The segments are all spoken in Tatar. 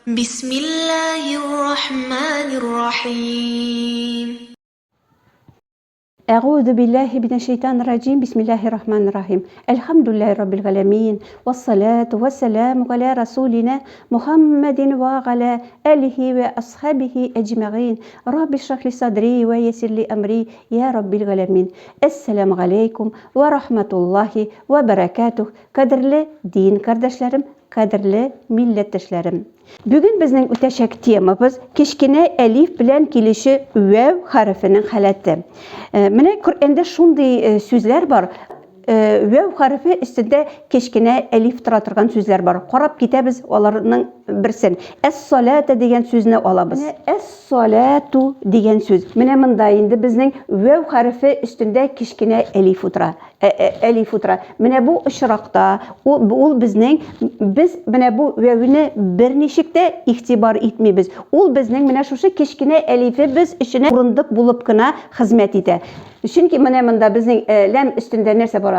بسم الله الرحمن الرحيم. أعوذ بالله من الشيطان الرجيم. بسم الله الرحمن الرحيم. الحمد لله رب العالمين، والصلاة والسلام على رسولنا محمد وعلى آله وأصحابه أجمعين. رب اشرح لي صدري ويسر لي أمري يا رب العالمين. السلام عليكم ورحمة الله وبركاته. Kadirli din kardeşlerim, kadirli milletteşlerim. Bugün bizning o'tashak temamiz kichkina alif bilan kelishi vav harfining holati. Mana Qur'onda shunday so'zlar bor. Vav harfi ustida kichkina alif tura turgan so'zlar bor. Qarab ketamiz ularning birsin. As-salata degan so'zni olamiz. As-salatu degan so'z. Mana bunda endi bizning vav harfi ustida kichkina alif o'tira. Alif o'tira. Mana bu ishroqda biz mana bu vavni bir nechikda e'tibor etmaymiz. Bizning mana shu kichkina alifi biz ishini o'rindiq bo'libgina xizmat etadi. Chunki mana bunda bizning lam ustida narsa bor,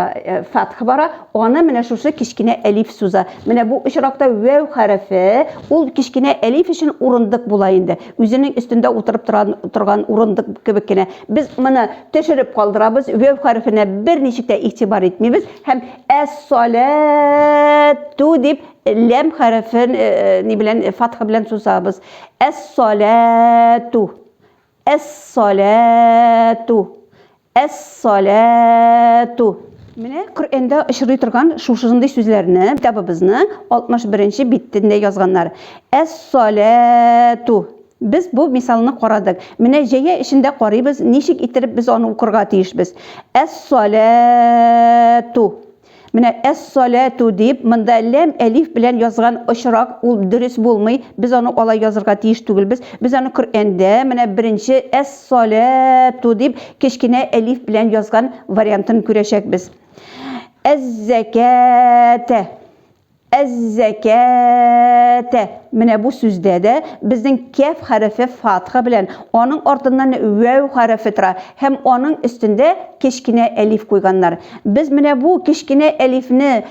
fath bor, ona mana shu kichkina alif so'zi. Mana bu ishroqda vav harfi kichkina alif uchun o'rindiq bo'laydi. O'zining ustida o'tirib turgan o'rindiq kibigina. Biz buni tushirib qoldiramiz. Vav harfini bir nechikda e'tibor etmaymiz. Ham as-salatu deb lam harfini bilan fath bilan so'zamiz. As-salatu, as-salatu, as-salatu. Mana Qur'onda ishri turgan shunday so'zlarni kitobimizni 61-bitida yozganlar. As-salatu. Biz bu misolni qaradik. Mana jaya ishida qaraymiz, nechik itirib biz uni o'qirga tiyishmiz. As-salatu. Mana as-salatu deb bunda lam alif bilan yozgan ishroq durust bo'lmay, biz uni olay yozirga tiyish tugilmiz. Biz uni Qur'onda mana birinchi as-salatu deb kichkina alif bilan yozgan variantini ko'rishakmiz. Az-zakata, az-zakata. Mana bu so'zda da bizning kaf harfi fatha bilan onun ortidan vav harfi tura, ham onun ustida kichkina alif qo'yganlar. Biz mana bu kichkina alifni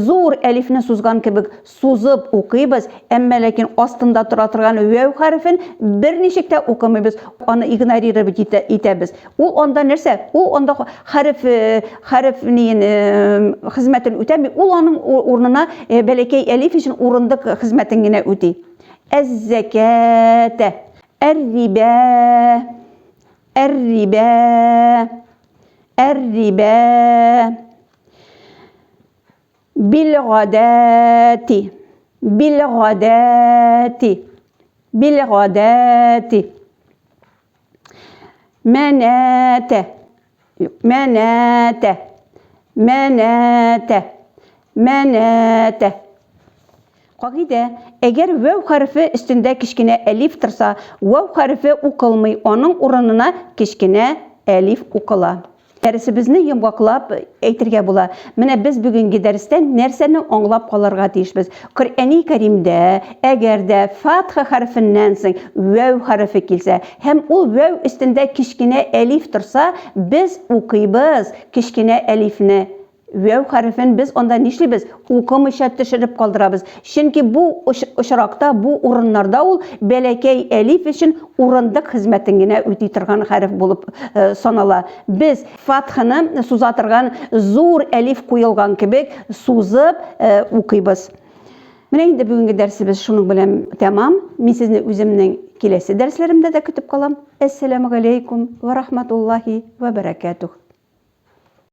zo'r alifni so'zgan kabi so'zib o'qiymiz, ammo lekin ostida turadigan vav harfini bir nechikda o'qimaymiz, uni ignoririb etamiz. Onda narsa? Onda harfning xizmatini o'tamay, uning o'rnina balakay alif uchun o'rindiq xizmatingina o'taydi. Az-zakata, ar-riba, ar-riba, ar-riba, bil-ghadati, bil-ghadati, bil-ghadati, manata, manata, manata, manata. Qoida, agar vav harfi ustida kichkina alif tursa, vav harfi o'qilmay, onun o'rnina kichkina alif o'qila. Darsimizni yumg'oqlab aytirga bo'la. Mana biz bugungi darsda narsani anglab qolarga tiyishmiz. Qur'oni Karimda agarda fatha harfidan so'ng vav harfi kelsa, ham u vav ustida kichkina alif tursa, biz o'qiymiz kichkina alifni. Vav harfini biz onda nishlaymiz, o'qimishga tushirib qoldiramiz. Chunki bu ishroqda, bu o'rinlarda balakay alif uchun o'rindiq xizmatingina o'tay turgan harf bo'lib sanala. Biz fathini so'zatirgan zo'r alif qo'yilgan kabi so'zib o'qiymiz. Mana endi bugungi darsimiz shuning bilan tamam. Men sizni o'zimning kelasi darslarimda da kutib qolaman. Assalomu alaykum va rahmatullohi va barakatuh.